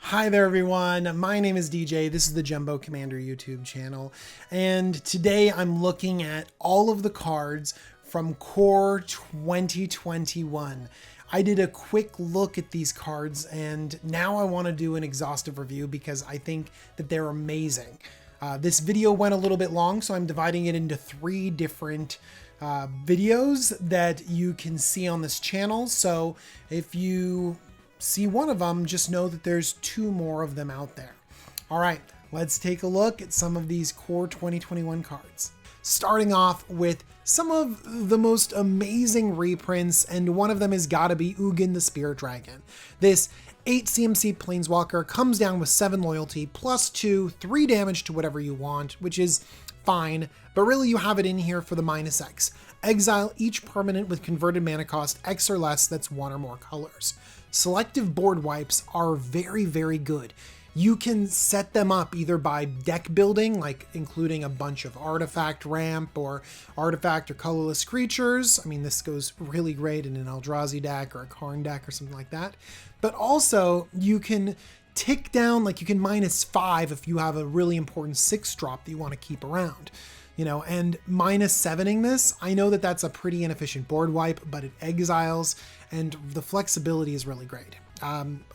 Hi there everyone, my name is DJ, this is the Jumbo Commander YouTube channel, and today I'm looking at all of the cards from Core 2021. I did a quick look at these cards and now I want to do an exhaustive review because I think that they're amazing. This video went a little bit long, so I'm dividing it into 3 different videos that you can see on this channel. So if you see one of them, just know that there's 2 more of them out there. All right, let's take a look at some of these Core 2021 cards. Starting off with some of the most amazing reprints, and one of them has got to be Ugin the Spirit Dragon. This 8 CMC Planeswalker comes down with 7 loyalty, +2, 3 damage to whatever you want, which is fine, but really you have it in here for the -X. Exile each permanent with converted mana cost X or less that's 1 or more colors. Selective board wipes are very, very good. You can set them up either by deck building, like including a bunch of artifact ramp or artifact or colorless creatures. I mean, this goes really great in an Eldrazi deck or a Karn deck or something like that. But also you can tick down, like you can -5 if you have a really important 6-drop that you want to keep around. You know, and -7ing this, I know that that's a pretty inefficient board wipe, but it exiles and the flexibility is really great.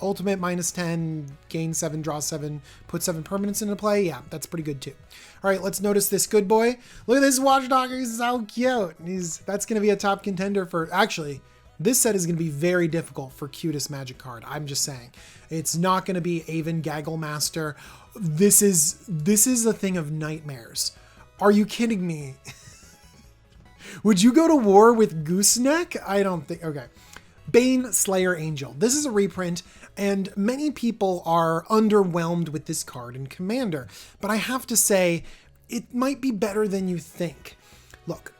Ultimate -10, gain 7, draw 7, put 7 permanents into play. Yeah, that's pretty good too. All right, let's notice this good boy. Look at this watchdog, he's so cute. That's going to be a top contender for, actually, this set is going to be very difficult for cutest Magic card. I'm just saying. It's not going to be Aven Gaggle Master. This is a thing of nightmares. Are you kidding me? Would you go to war with Gooseneck? I don't think. Okay. Bane Slayer Angel. This is a reprint, and many people are underwhelmed with this card in Commander, but I have to say, it might be better than you think. Look,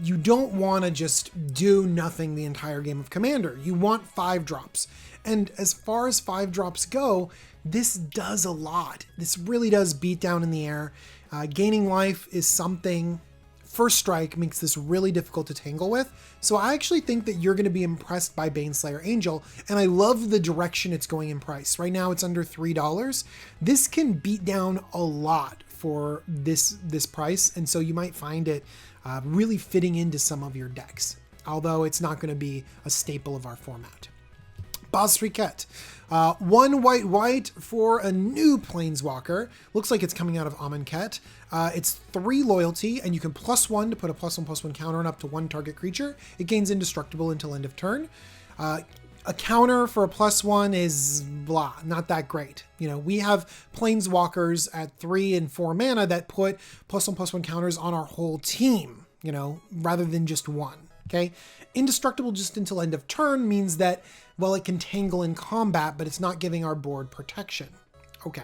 you don't want to just do nothing the entire game of Commander. You want 5 drops. And as far as 5 drops go, this does a lot. This really does beat down in the air. Gaining life is something. First strike makes this really difficult to tangle with. So I actually think that you're going to be impressed by Baneslayer Angel, and I love the direction it's going in price. Right now it's under $3. This can beat down a lot for this price, and so you might find it really fitting into some of your decks, although it's not going to be a staple of our format. Bosstree. 1 white for a new Planeswalker. Looks like it's coming out of Amonkhet. It's 3 loyalty, and you can +1 to put a +1/+1 counter on up to 1 target creature. It gains indestructible until end of turn. A counter for a +1 is blah, not that great. You know, we have Planeswalkers at 3 and 4 mana that put +1/+1 counters on our whole team, you know, rather than just 1. Okay, indestructible just until end of turn means that, well, it can tangle in combat, but it's not giving our board protection. Okay,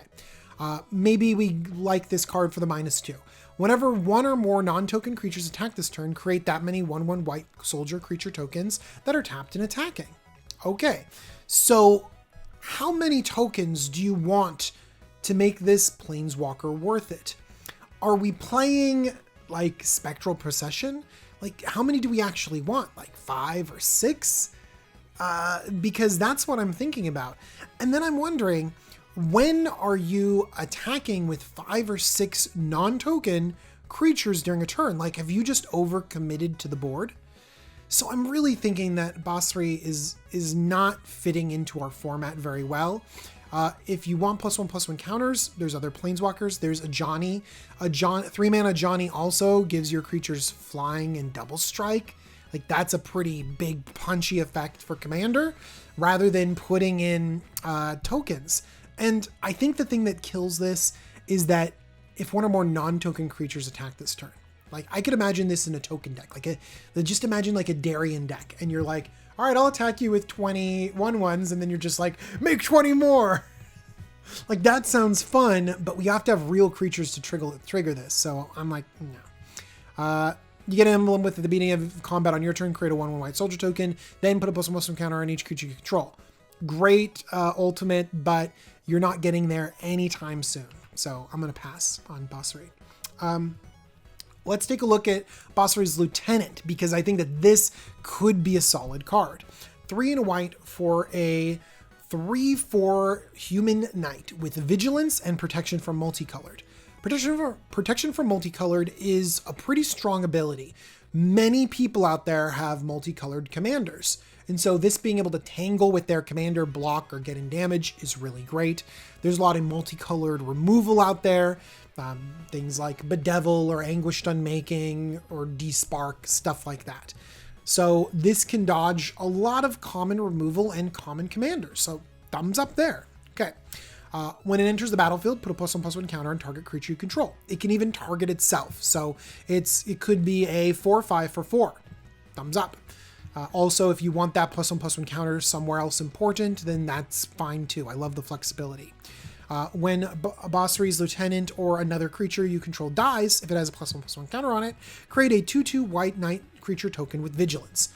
maybe we like this card for the -2. Whenever 1 or more non-token creatures attack this turn, create that many 1/1 white soldier creature tokens that are tapped and attacking. Okay, so how many tokens do you want to make this Planeswalker worth it? Are we playing like Spectral Procession? Like, how many do we actually want? Like 5 or 6? Because that's what I'm thinking about. And then I'm wondering, when are you attacking with 5 or 6 non-token creatures during a turn? Like, have you just overcommitted to the board? So I'm really thinking that bosstree is not fitting into our format very well. If you want +1/+1 counters, there's other Planeswalkers. There's a Johnny. 3 mana Johnny also gives your creatures flying and double strike. Like, that's a pretty big punchy effect for Commander, rather than putting in tokens. And I think the thing that kills this is that if 1 or more non-token creatures attack this turn, like I could imagine this in a token deck, just imagine like a Darien deck, and you're like, all right, I'll attack you with 20 1/1s, and then you're just like, make 20 more. Like, that sounds fun, but we have to have real creatures to trigger this. So I'm like, no. You get an emblem with at the beginning of combat on your turn, create a 1/1 white soldier token, then put a +1/+1 counter on each creature you control. Great ultimate, but you're not getting there anytime soon. So I'm going to pass on bosstree. Let's take a look at Bosphorus' Lieutenant, because I think that this could be a solid card. 3 and a white for a 3/4 human knight with vigilance and protection from multicolored. Protection from multicolored is a pretty strong ability. Many people out there have multicolored commanders. And so this being able to tangle with their commander, block, or get in damage is really great. There's a lot of multicolored removal out there. Things like Bedevil or Anguished Unmaking or Despark, stuff like that. So this can dodge a lot of common removal and common commanders. So thumbs up there. Okay. When it enters the battlefield, put a +1/+1 counter on target creature you control. It can even target itself. So it could be a 4/5 for 4. Thumbs up. Also, if you want that +1/+1 counter somewhere else important, then that's fine too. I love the flexibility. When a Bostree's lieutenant or another creature you control dies, if it has a +1/+1 counter on it, create a 2/2 white knight creature token with vigilance.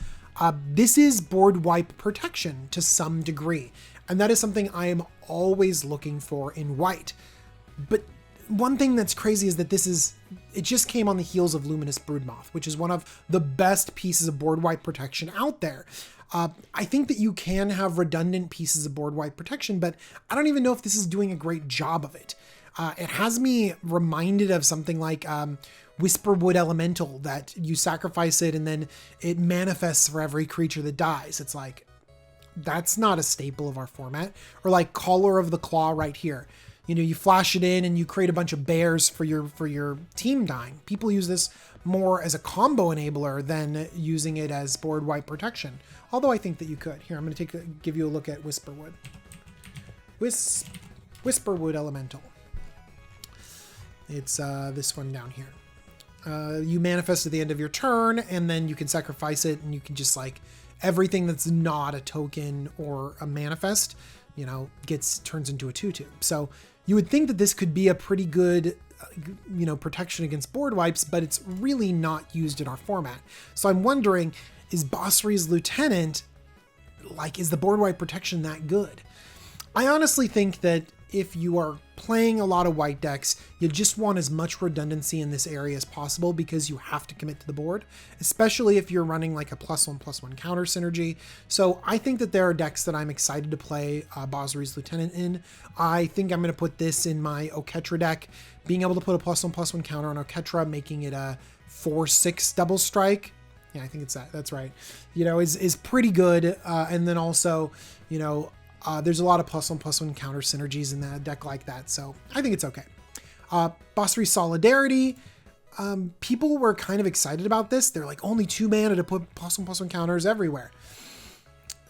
This is board wipe protection to some degree, and that is something I am always looking for in white. But one thing that's crazy is that it just came on the heels of Luminous Broodmoth, which is one of the best pieces of board wipe protection out there. I think that you can have redundant pieces of board wipe protection, but I don't even know if this is doing a great job of it. It has me reminded of something like Whisperwood Elemental, that you sacrifice it and then it manifests for every creature that dies. It's like, that's not a staple of our format. Or like Caller of the Claw right here. You flash it in and you create a bunch of bears for your team dying. People use this more as a combo enabler than using it as board wipe protection. Although I think that you could. Here, I'm going to give you a look at Whisperwood. Whisperwood Elemental. It's this one down here. You manifest at the end of your turn, and then you can sacrifice it, and you can just like everything that's not a token or a manifest, turns into a 2/2. So you would think that this could be a pretty good, protection against board wipes, but it's really not used in our format. So I'm wondering, is Bostree's Lieutenant, is the board wipe protection that good? I honestly think that if you are playing a lot of white decks, you just want as much redundancy in this area as possible because you have to commit to the board, especially if you're running like a +1/+1 counter synergy. So I think that there are decks that I'm excited to play Bostree's Lieutenant in. I think I'm going to put this in my Oketra deck. Being able to put a +1/+1 counter on Oketra, making it a 4/6 double strike. Yeah, I think it's that. That's right. Is pretty good. And then also, there's a lot of +1/+1 counter synergies in that deck like that, so I think it's okay. Bosphorus Solidarity. People were kind of excited about this. They're like, only 2 mana to put +1/+1 counters everywhere.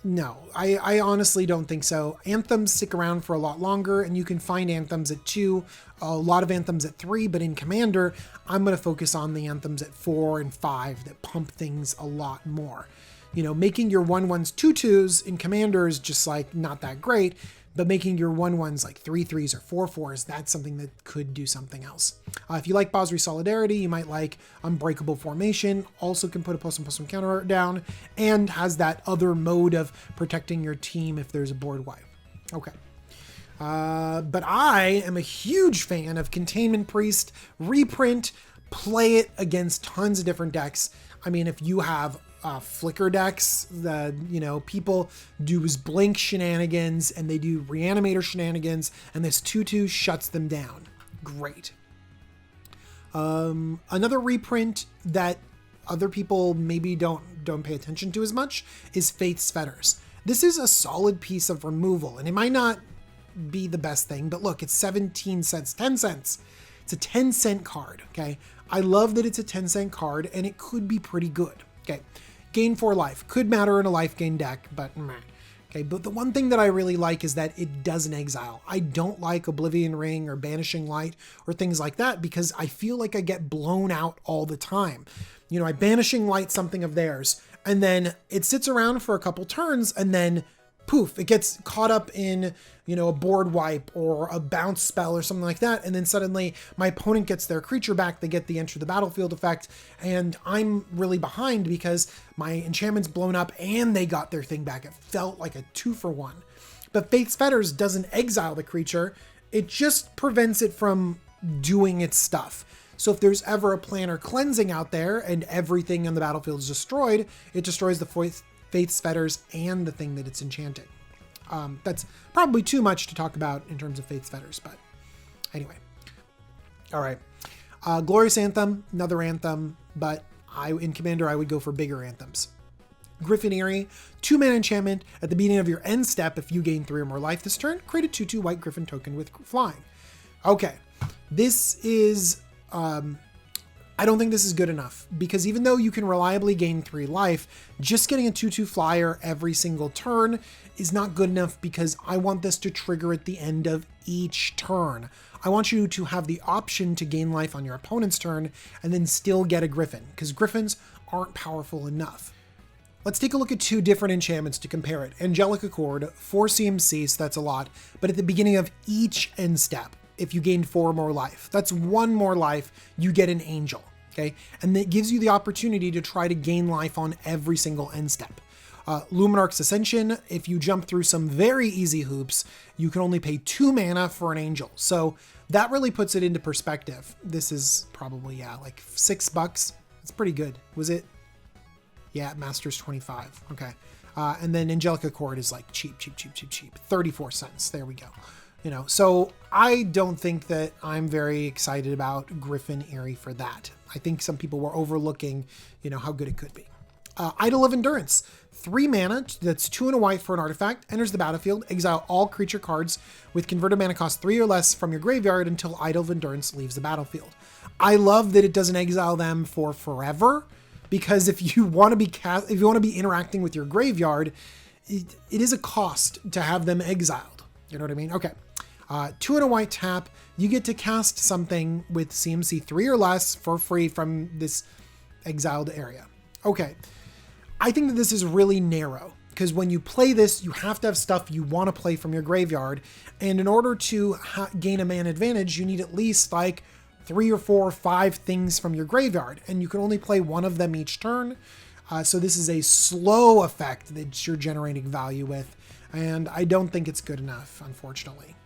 No, I honestly don't think so. Anthems stick around for a lot longer, and you can find anthems at 2, a lot of anthems at 3, but in Commander, I'm going to focus on the anthems at 4 and 5 that pump things a lot more. Making your 1/1s 2/2s in Commander is just like not that great, but making your 1/1s like 3/3s or 4/4s, that's something that could do something else. If you like Bosphorus Solidarity, you might like Unbreakable Formation, also can put a +1/+1 counter down, and has that other mode of protecting your team if there's a board wipe. Okay. But I am a huge fan of Containment Priest, reprint, play it against tons of different decks. I mean, if you have flicker decks, people do blink shenanigans and they do reanimator shenanigans, and this 2/2 shuts them down. Great. Another reprint that other people maybe don't pay attention to as much is Faith's Fetters. This is a solid piece of removal, and it might not be the best thing, but look, it's 17 cents, 10 cents. It's a 10-cent card, okay? I love that it's a 10-cent card, and it could be pretty good, okay? Gain 4 life. Could matter in a life gain deck, but meh. Okay, but the one thing that I really like is that it doesn't exile. I don't like Oblivion Ring or Banishing Light or things like that because I feel like I get blown out all the time. I Banishing Light something of theirs, and then it sits around for a couple turns, and then poof, it gets caught up in, a board wipe or a bounce spell or something like that. And then suddenly my opponent gets their creature back. They get the enter the battlefield effect. And I'm really behind because my enchantment's blown up and they got their thing back. It felt like a 2-for-1. But Faith's Fetters doesn't exile the creature. It just prevents it from doing its stuff. So if there's ever a planar cleansing out there and everything on the battlefield is destroyed, it destroys the Faith's Fetters and the thing that it's enchanting. That's probably too much to talk about in terms of Fate's Fetters, but anyway. All right. Glorious Anthem, another anthem, but in Commander, I would go for bigger anthems. Griffin Eerie, 2-mana enchantment. At the beginning of your end step, if you gain 3 or more life this turn, create a 2/2 white Griffin token with flying. Okay, this is... I don't think this is good enough, because even though you can reliably gain 3 life, just getting a 2/2 flyer every single turn is not good enough, because I want this to trigger at the end of each turn. I want you to have the option to gain life on your opponent's turn and then still get a Griffin, because Griffins aren't powerful enough. Let's take a look at 2 different enchantments to compare it. Angelic Accord, 4 CMC, so that's a lot, but at the beginning of each end step, if you gain 4 more life, that's 1 more life, you get an angel, okay? And that gives you the opportunity to try to gain life on every single end step. Luminarch's Ascension, if you jump through some very easy hoops, you can only pay 2 mana for an angel. So that really puts it into perspective. This is probably, like $6. It's pretty good. Was it? Yeah, Masters 25. Okay. And then Angelic Accord is like cheap. 34 cents. There we go. You know, so I don't think that I'm very excited about Griffin Eerie for that. I think some people were overlooking, how good it could be. Idol of Endurance, 3 mana, that's 2 and a white for an artifact, enters the battlefield, exile all creature cards with converted mana cost 3 or less from your graveyard until Idol of Endurance leaves the battlefield. I love that it doesn't exile them for forever, because if you want to be interacting with your graveyard, it is a cost to have them exiled. You know what I mean? Okay. 2 and a white tap, you get to cast something with CMC 3 or less for free from this exiled area. Okay. I think that this is really narrow, because when you play this, you have to have stuff you want to play from your graveyard. And in order to gain a mana advantage, you need at least like 3 or 4 or 5 things from your graveyard, and you can only play 1 of them each turn. So this is a slow effect that you're generating value with, and I don't think it's good enough, unfortunately.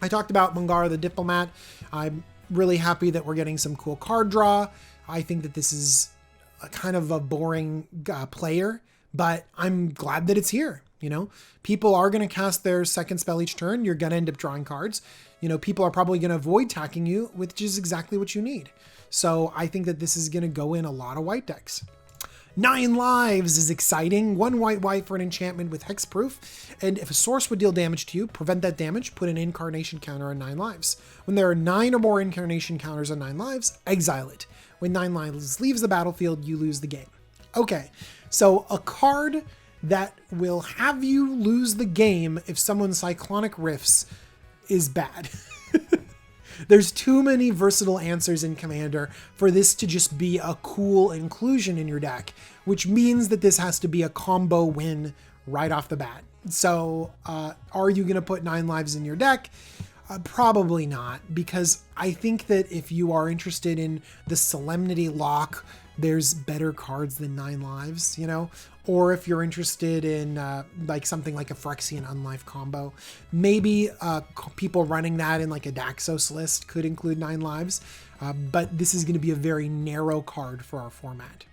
I talked about Bhangarh the Diplomat. I'm really happy that we're getting some cool card draw. I think that this is kind of a boring player, but I'm glad that it's here. People are going to cast their second spell each turn. You're going to end up drawing cards. People are probably going to avoid attacking you, which is exactly what you need. So I think that this is going to go in a lot of white decks. 9 lives is exciting. 1 white for an enchantment with hexproof. And if a source would deal damage to you, prevent that damage, put an incarnation counter on 9 lives. When there are 9 or more incarnation counters on 9 lives, exile it. When 9 lives leaves the battlefield, you lose the game. Okay, so a card that will have you lose the game if someone Cyclonic Rifts is bad. There's too many versatile answers in Commander for this to just be a cool inclusion in your deck, which means that this has to be a combo win right off the bat. So are you going to put 9 lives in your deck? Probably not, because I think that if you are interested in the Solemnity Lock, there's better cards than 9 lives, or if you're interested in like something like a Phyrexian Unlife combo, maybe people running that in like a Daxos list could include 9 lives, but this is going to be a very narrow card for our format.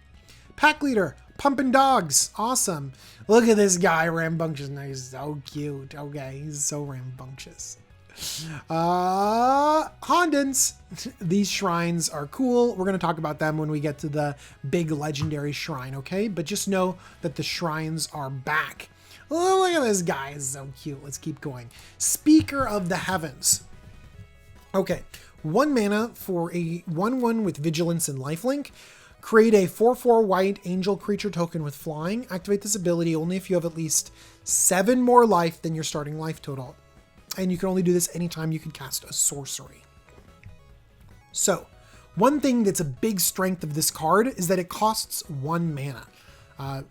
Pack Leader, Pumpin' Dogs, awesome. Look at this guy, rambunctious. He's so cute. Okay, he's so rambunctious. Hondens. These shrines are cool. We're going to talk about them when we get to the big legendary shrine, okay? But just know that the shrines are back. Oh, look at this guy. He's so cute. Let's keep going. Speaker of the Heavens. Okay, 1 mana for a 1/1 with Vigilance and Lifelink. Create a 4/4 white angel creature token with flying. Activate this ability only if you have at least 7 more life than your starting life total. And you can only do this anytime you can cast a sorcery. So, one thing that's a big strength of this card is that it costs 1 mana.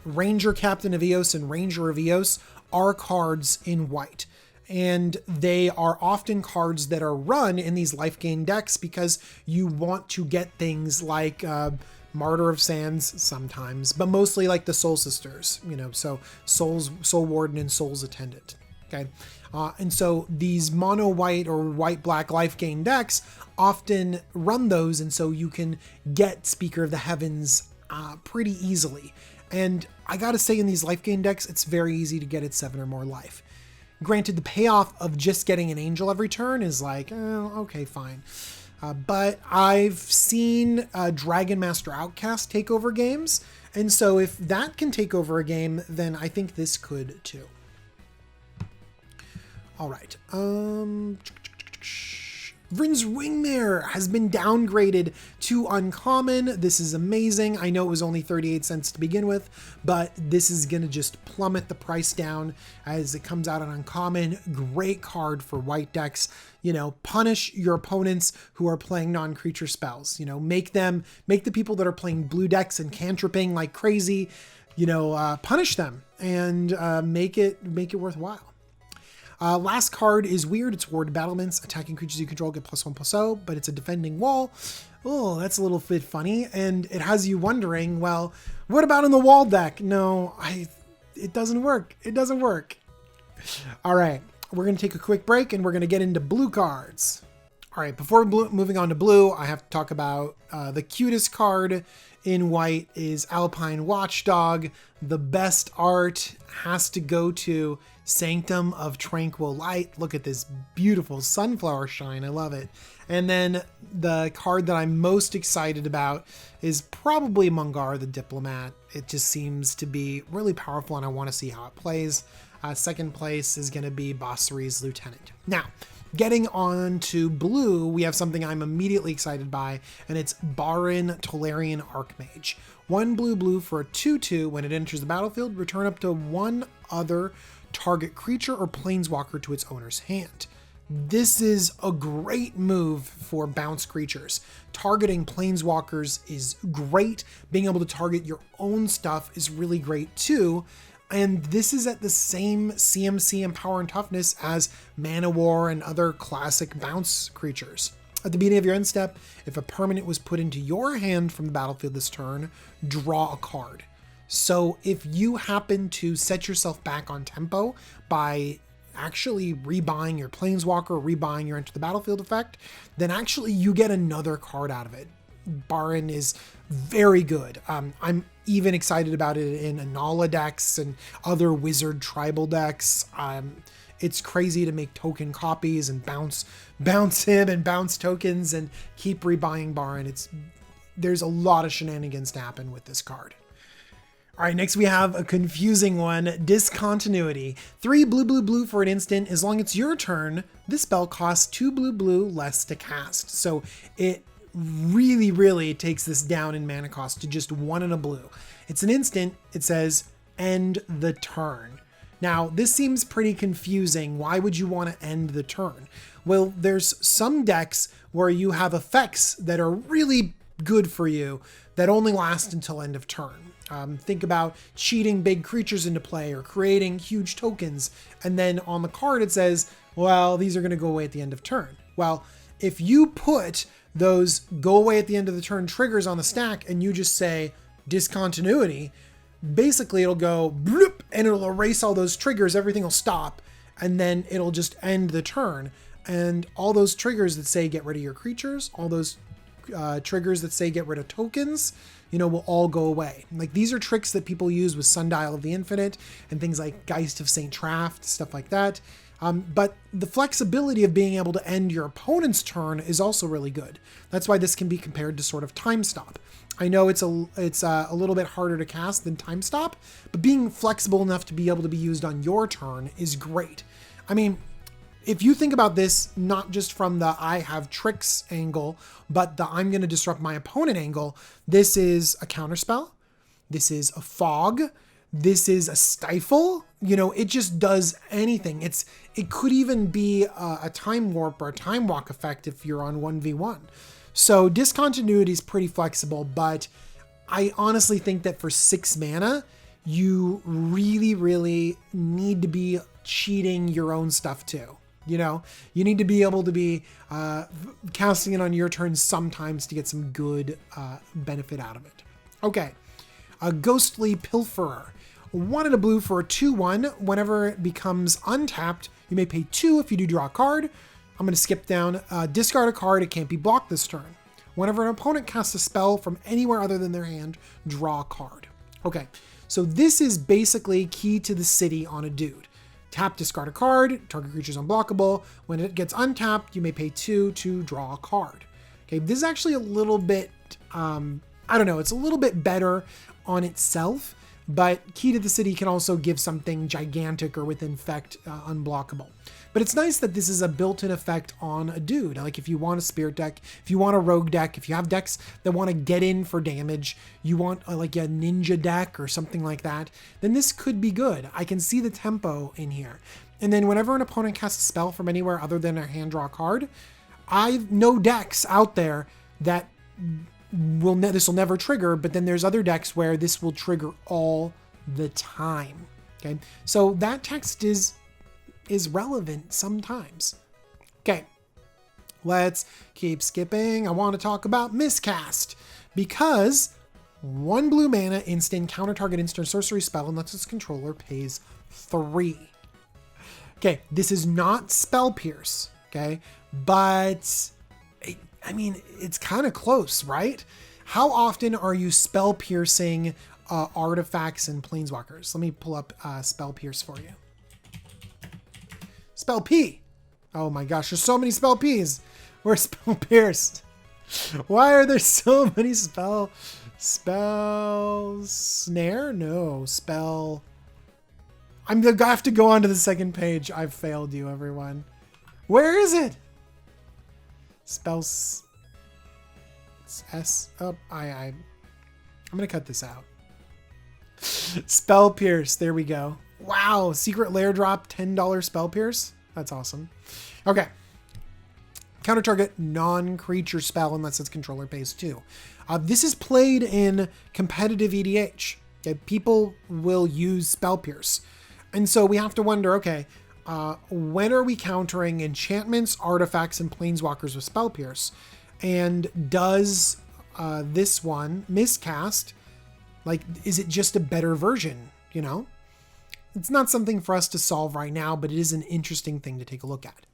Ranger Captain of Eos and Ranger of Eos are cards in white. And they are often cards that are run in these life gain decks because you want to get things like Martyr of Sands sometimes, but mostly like the Soul Sisters, so Soul Warden and Soul's Attendant. Okay. And so these mono white or white black life gain decks often run those, and so you can get Speaker of the Heavens pretty easily. And I gotta say, in these life gain decks, it's very easy to get it 7 or more life. Granted, the payoff of just getting an angel every turn is like, okay, fine. But I've seen Dragon Master Outcast take over games, and so if that can take over a game, then I think this could too. All right. Vryn's Wingmare has been downgraded to uncommon. This is amazing. I know it was only 38 cents to begin with, but this is going to just plummet the price down as it comes out on uncommon. Great card for white decks. You know, punish your opponents who are playing non-creature spells. You know, make the people that are playing blue decks and cantripping like crazy, you know, punish them and make it worthwhile. Last card is weird. It's Ward Battlements. Attacking creatures you control get +1/+0, but it's a defending wall. Oh, that's a little bit funny. And it has you wondering, well, what about in the wall deck? No, it doesn't work. It doesn't work. All right, we're going to take a quick break and we're going to get into blue cards. All right, before moving on to blue, I have to talk about the cutest card in white is Alpine Watchdog. The best art has to go to Sanctum of Tranquil Light. Look at this beautiful sunflower shine. I love it. And then the card that I'm most excited about is probably Bhangarh the Diplomat. It just seems to be really powerful and I want to see how it plays. Second place is going to be Bosstree's Lieutenant. Now, getting on to blue, we have something I'm immediately excited by, and it's Bahrein Tolarian Archmage. 1 blue for a 2/2. When it enters the battlefield, return up to one other target creature or planeswalker to its owner's hand. This is a great move for bounce creatures. Targeting planeswalkers is great. Being able to target your own stuff is really great too. And this is at the same CMC and power and toughness as Mana War and other classic bounce creatures. At the beginning of your end step, if a permanent was put into your hand from the battlefield this turn, draw a card. So if you happen to set yourself back on tempo by actually rebuying your Planeswalker, rebuying your Enter the Battlefield effect, then actually you get another card out of it. Bahrein is very good. I'm even excited about it in Anala decks and other wizard tribal decks. It's crazy to make token copies and bounce him and bounce tokens and keep rebuying Bahrein. There's a lot of shenanigans to happen with this card. All right, next we have a confusing one, Discontinuity. 3 blue for an instant. As long as it's your turn, this spell costs 2 blue less to cast. So it really takes this down in mana cost to just 1 and a blue. It's an instant. It says end the turn. Now, this seems pretty confusing. Why would you want to end the turn? Well, there's some decks where you have effects that are really good for you that only last until end of turn. Think about cheating big creatures into play or creating huge tokens. And then on the card, it says, well, these are going to go away at the end of turn. Well, if you put those go away at the end of the turn triggers on the stack and you just say Discontinuity, basically it'll go bloop and it'll erase all those triggers. Everything will stop and then it'll just end the turn. And all those triggers that say get rid of your creatures, all those triggers that say get rid of tokens, will all go away. Like, these are tricks that people use with Sundial of the Infinite and things like Geist of St. Traft, stuff like that. But the flexibility of being able to end your opponent's turn is also really good. That's why this can be compared to sort of Time Stop. I know it's a little bit harder to cast than Time Stop, but being flexible enough to be able to be used on your turn is great. I mean, if you think about this, not just from the I have tricks angle, but the I'm going to disrupt my opponent angle, this is a counterspell. This is a fog. This is a stifle. It just does anything. It could even be a time warp or a time walk effect if you're on 1v1. So Discontinuity is pretty flexible, but I honestly think that for 6 mana, you really need to be cheating your own stuff too. You need to be able to be casting it on your turn sometimes to get some good benefit out of it. Okay, a Ghostly Pilferer. 1 and a blue for a 2/1. Whenever it becomes untapped, you may pay 2 if you do draw a card. I'm going to skip down. Discard a card. It can't be blocked this turn. Whenever an opponent casts a spell from anywhere other than their hand, draw a card. Okay, so this is basically Key to the City on a dude. Tap, discard a card. Target creature is unblockable. When it gets untapped, you may pay 2 to draw a card. Okay, this is actually a little bit, I don't know, it's a little bit better on itself, but Key to the City can also give something gigantic or with infect unblockable. But it's nice that this is a built-in effect on a dude. Like if you want a spirit deck, if you want a rogue deck, if you have decks that want to get in for damage, you want like a ninja deck or something like that, then this could be good. I can see the tempo in here. And then whenever an opponent casts a spell from anywhere other than a hand draw card, I've know decks out there that this will never trigger, but then there's other decks where this will trigger all the time. Okay, so that text is relevant sometimes. Okay, let's keep skipping. I want to talk about Miscast because 1 blue mana instant, counter target instant sorcery spell unless its controller pays 3. Okay, this is not Spell Pierce, okay, but I mean, it's kind of close, right? How often are you spell piercing artifacts and planeswalkers? Let me pull up Spell Pierce for you. Spell P. Oh my gosh, there's so many Spell Ps. Where's Spell Pierce? Why are there so many spell snare? No, spell. I'm gonna have to go on to the second page. I've failed you, everyone. Where is it? Spells. S. Oh, I'm gonna cut this out. Spell Pierce. There we go. Wow, secret lair drop, $10 Spell Pierce. That's awesome. Okay. Counter target non-creature spell unless its controller pays 2. This is played in competitive EDH. Okay? People will use Spell Pierce. And so we have to wonder, okay, when are we countering enchantments, artifacts, and planeswalkers with Spell Pierce? And does this one, Miscast, like, is it just a better version, you know? It's not something for us to solve right now, but it is an interesting thing to take a look at.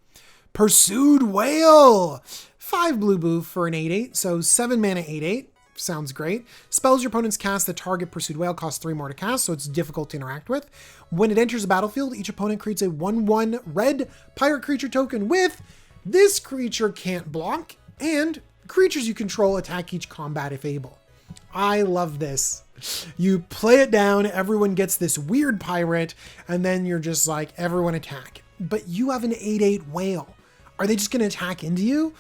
Pursued Whale! 5 blue for an 8/8, so 7 mana 8/8. Sounds great. Spells your opponent's cast, the target Pursued Whale costs 3 more to cast, so it's difficult to interact with. When it enters the battlefield, each opponent creates a 1/1 red pirate creature token with this creature can't block, and creatures you control attack each combat if able. I love this. You play it down, everyone gets this weird pirate, and then you're just like, everyone attack. But you have an 8/8 whale. Are they just going to attack into you?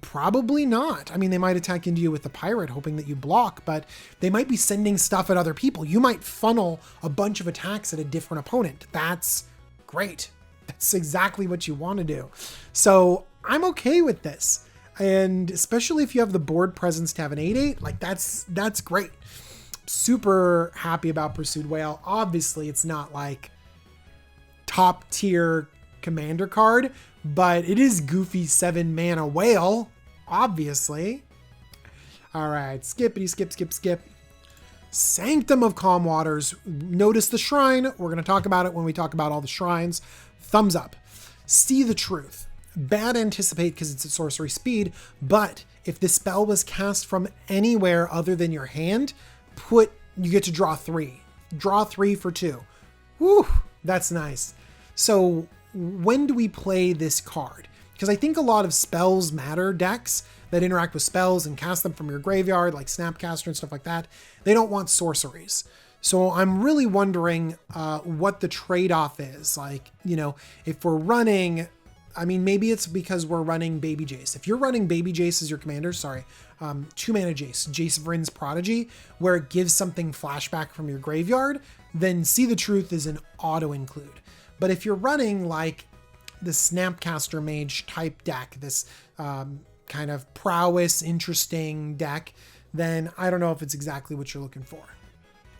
Probably not. I mean, they might attack into you with the pirate, hoping that you block, but they might be sending stuff at other people. You might funnel a bunch of attacks at a different opponent. That's great. That's exactly what you want to do. So I'm okay with this. And especially if you have the board presence to have an 8/8, like that's great. Super happy about Pursued Whale. Obviously, it's not like top tier commander card, but it is goofy 7 mana whale, obviously. All right, skippity skip. Sanctum of Calm Waters. Notice the shrine. We're going to talk about it when we talk about all the shrines. Thumbs up. See the Truth. Bad Anticipate because it's at sorcery speed, but if the spell was cast from anywhere other than your hand, you get to draw 3. Draw 3 for 2. Woo, that's nice. So when do we play this card? Because I think a lot of spells matter decks that interact with spells and cast them from your graveyard, like Snapcaster and stuff like that, they don't want sorceries. So I'm really wondering what the trade-off is. Like, you know, if we're running, I mean, maybe it's because we're running Baby Jace. If you're running Baby Jace as your commander, 2 mana Jace, Jace Vryn's Prodigy, where it gives something flashback from your graveyard, then See the Truth is an auto include. But if you're running like the Snapcaster Mage type deck, this kind of prowess, interesting deck, then I don't know if it's exactly what you're looking for.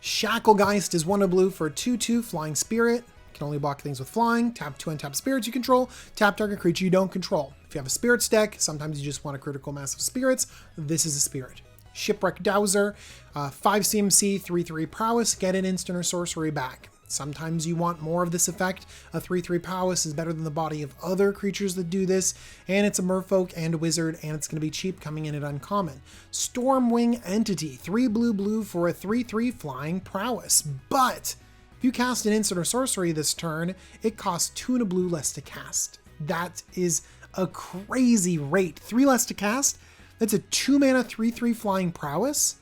Shacklegeist is 1 blue for a 2/2 flying spirit. Can only block things with flying. Tap 2 untap spirits you control. Tap target creature you don't control. If you have a spirits deck, sometimes you just want a critical mass of spirits. This is a spirit. Shipwreck Dowser, 5 CMC, 3/3 prowess. Get an instant or sorcery back. Sometimes you want more of this effect. A 3/3 prowess is better than the body of other creatures that do this, and it's a merfolk and a wizard, and it's going to be cheap coming in at uncommon. Stormwing Entity, 3 blue for a 3/3 flying prowess. But If you cast an instant or sorcery this turn, it costs 2 and a blue less to cast. That is a crazy rate. 3 less to cast? That's a 2 mana 3/3 flying prowess.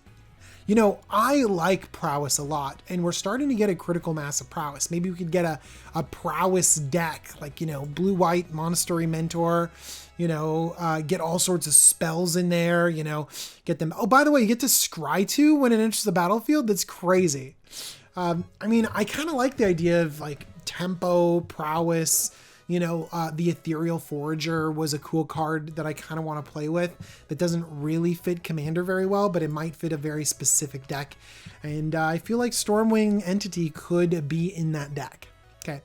You know, I like prowess a lot, and we're starting to get a critical mass of prowess. Maybe we could get a prowess deck, like, you know, blue-white Monastery Mentor, you know, get all sorts of spells in there, you know, get them. Oh, by the way, you get to scry 2 when it enters the battlefield. That's crazy. I mean, I kind of like the idea of like tempo, prowess. You know, the Ethereal Forager was a cool card that I kind of want to play with that doesn't really fit Commander very well, but it might fit a very specific deck. And I feel like Stormwing Entity could be in that deck. Okay,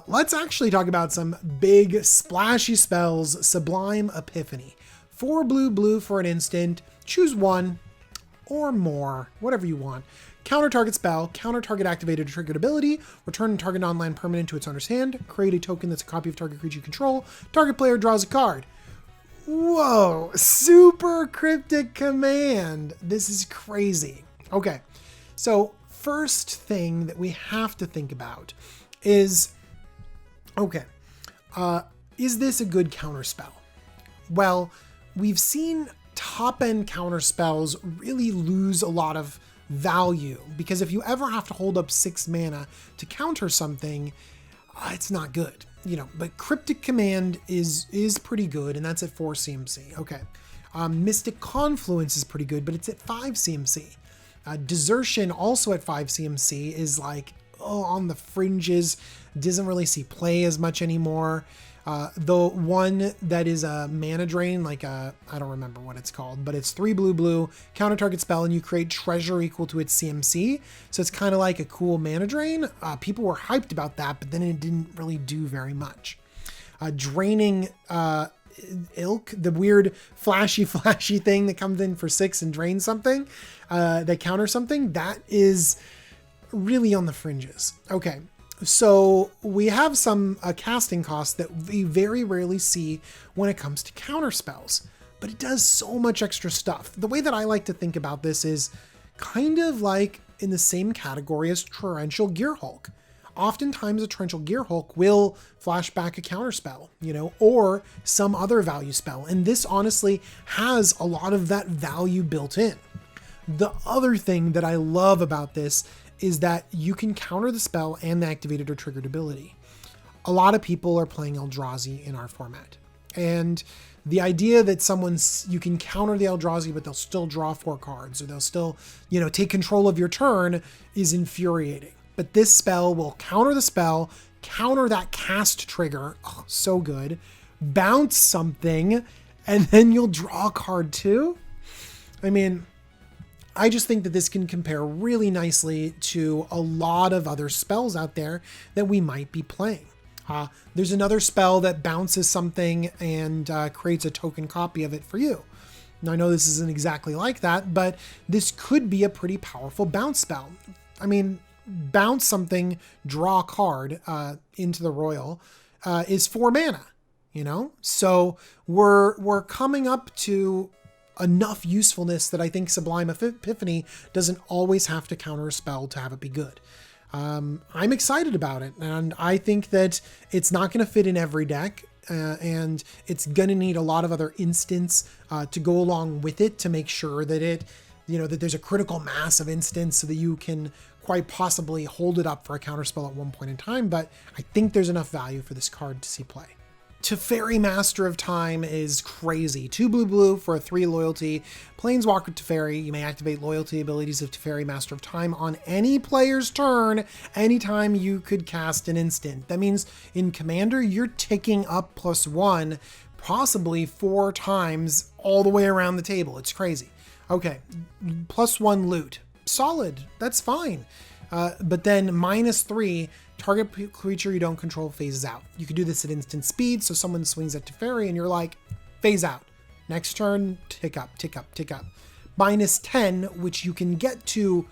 let's actually talk about some big splashy spells. Sublime Epiphany. 4 blue for an instant. Choose one or more, whatever you want. Counter target spell, counter target activated or triggered ability, return target non-land permanent to its owner's hand, create a token that's a copy of target creature you control, target player draws a card. Whoa, super cryptic command. This is crazy. Okay, so first thing that we have to think about is, okay, is this a good counter spell? Well, we've seen top-end counter spells really lose a lot of value, because if you ever have to hold up 6 mana to counter something, it's not good, you know. But Cryptic Command is pretty good, and that's at 4 CMC. Okay, Mystic Confluence is pretty good, but it's at 5 CMC. Desertion, also at 5 CMC, is like, oh, on the fringes, doesn't really see play as much anymore. The one that is a mana drain, like I don't remember what it's called, but it's 3 blue, counter target spell, and you create treasure equal to its CMC. So it's kind of like a cool mana drain. People were hyped about that, but then it didn't really do very much. Draining Ilk, the weird flashy thing that comes in for 6 and drains something, that counters something, that is really on the fringes. Okay. So we have some casting costs that we very rarely see when it comes to counter spells, but it does so much extra stuff. The way that I like to think about this is kind of like in the same category as Torrential Gearhulk. Oftentimes a Torrential Gearhulk will flash back a counter spell, you know, or some other value spell. And this honestly has a lot of that value built in. The other thing that I love about this is that you can counter the spell and the activated or triggered ability. A lot of people are playing Eldrazi in our format. And the idea that you can counter the Eldrazi, but they'll still draw 4 cards, or they'll still, you know, take control of your turn, is infuriating. But this spell will counter the spell, counter that cast trigger, oh, so good, bounce something, and then you'll draw a card too. I mean, I just think that this can compare really nicely to a lot of other spells out there that we might be playing. There's another spell that bounces something and creates a token copy of it for you. Now, I know this isn't exactly like that, but this could be a pretty powerful bounce spell. I mean, bounce something, draw a card into the Royal is 4 mana, you know? So we're coming up to enough usefulness that I think Sublime Epiphany doesn't always have to counter a spell to have it be good. I'm excited about it, and I think that it's not going to fit in every deck, and it's going to need a lot of other instants to go along with it to make sure that it, you know, that there's a critical mass of instants so that you can quite possibly hold it up for a counterspell at one point in time. But I think there's enough value for this card to see play. Teferi, Master of Time is crazy. 2 blue for a 3 loyalty. Planeswalker Teferi. You may activate loyalty abilities of Teferi, Master of Time on any player's turn anytime you could cast an instant. That means in Commander, you're ticking up +1, possibly 4 times all the way around the table. It's crazy. Okay, +1 loot. Solid. That's fine. But then -3, target creature you don't control phases out. You could do this at instant speed, so someone swings at Teferi and you're like, phase out. Next turn, tick up, tick up, tick up. -10, which you can get to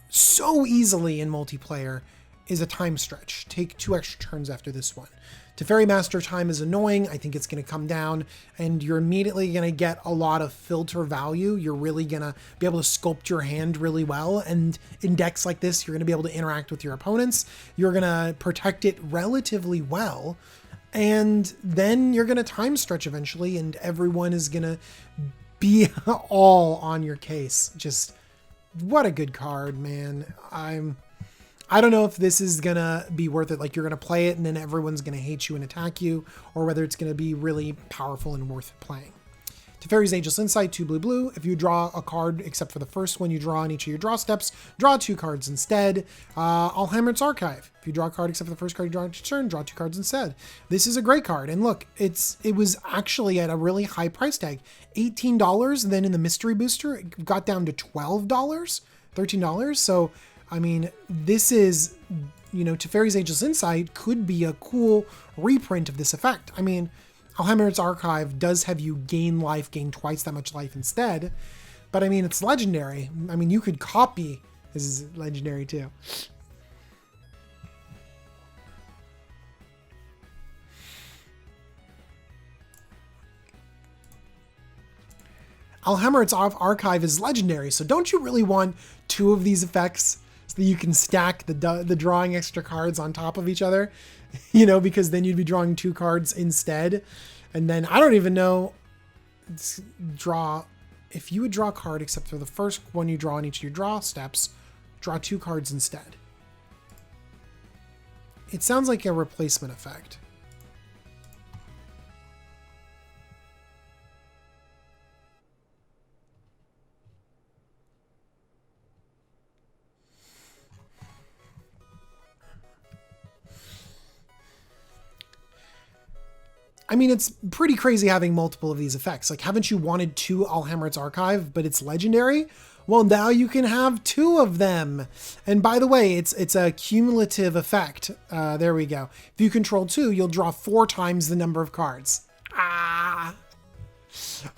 so easily in multiplayer, is a time stretch. Take 2 extra turns after this one. Teferi Master Time is annoying. I think it's going to come down, and you're immediately going to get a lot of filter value. You're really going to be able to sculpt your hand really well, and in decks like this, you're going to be able to interact with your opponents. You're going to protect it relatively well, and then you're going to time stretch eventually, and everyone is going to be all on your case. Just what a good card, man. I don't know if this is going to be worth it. Like, you're going to play it and then everyone's going to hate you and attack you, or whether it's going to be really powerful and worth playing. Teferi's Ageless Insight, 2 blue blue. If you draw a card except for the first one you draw on each of your draw steps, draw 2 cards instead. Alhammer's Archive. If you draw a card except for the first card you draw on each turn, draw 2 cards instead. This is a great card. And look, it was actually at a really high price tag. $18, and then in the mystery booster, it got down to $12, $13. So, I mean, this is, Teferi's Ageless Insight could be a cool reprint of this effect. I mean, Alhammer's Archive does have you gain twice that much life instead. But I mean, it's legendary. I mean, you could copy. This is legendary too. Alhammer's Archive is legendary, so don't you really want 2 of these effects so that you can stack the drawing extra cards on top of each other? Because then you'd be drawing 2 cards instead. And then I don't even know, if you would draw a card except for the first one you draw on each of your draw steps, draw 2 cards instead. It sounds like a replacement effect. I mean, it's pretty crazy having multiple of these effects. Like, haven't you wanted 2 Alhammer's Archive, but it's legendary? Well, now you can have 2 of them. And by the way, it's a cumulative effect. There we go. If you control 2, you'll draw 4 times the number of cards.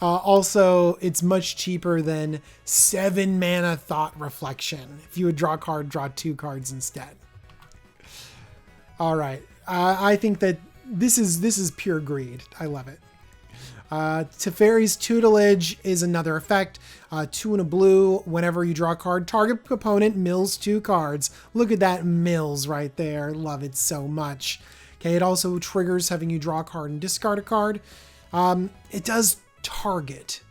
Also, it's much cheaper than 7 mana Thought Reflection. If you would draw a card, draw 2 cards instead. All right. I think that this is pure greed. I love it. Teferi's Tutelage is another effect. 2 and a blue. Whenever you draw a card, target opponent mills 2 cards. Look at that mills right there. Love it so much. Okay, it also triggers having you draw a card and discard a card. It does target,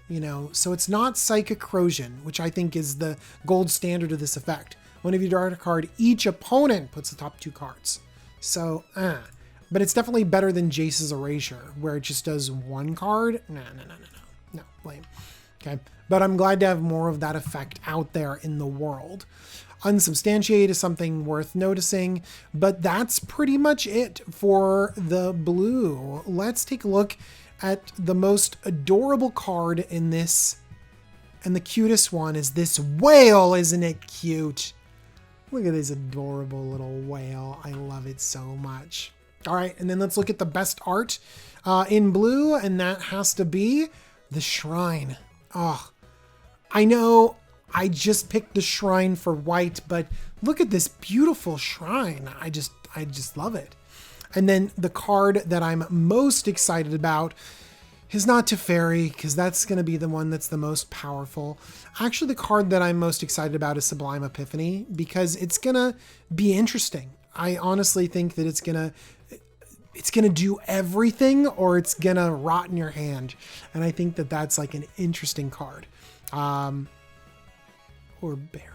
so it's not Psychic Corrosion, which I think is the gold standard of this effect. Whenever you draw a card, each opponent puts the top 2 cards. So, but it's definitely better than Jace's Erasure, where it just does 1 card. No, lame. Okay, but I'm glad to have more of that effect out there in the world. Unsubstantiate is something worth noticing, but that's pretty much it for the blue. Let's take a look at the most adorable card in this, and the cutest one is this whale. Isn't it cute? Look at this adorable little whale. I love it so much. All right, and then let's look at the best art in blue, and that has to be the shrine. Oh, I know I just picked the shrine for white, but look at this beautiful shrine. I just love it. And then the card that I'm most excited about is not Teferi, because that's going to be the one that's the most powerful. Actually, the card that I'm most excited about is Sublime Epiphany, because it's going to be interesting. I honestly think that it's going to do everything, or it's going to rot in your hand. And I think that that's like an interesting card. Or Baron.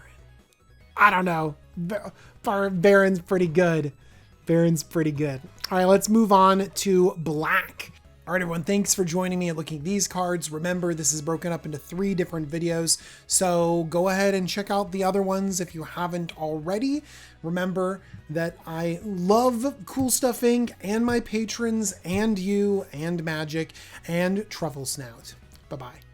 I don't know. Baron's pretty good. Baron's pretty good. All right, let's move on to black. All right, everyone, thanks for joining me and looking at these cards. Remember, this is broken up into 3 different videos, so go ahead and check out the other ones if you haven't already. Remember that I love Cool Stuff Inc. and my patrons and you and Magic and Truffle Snout. Bye-bye.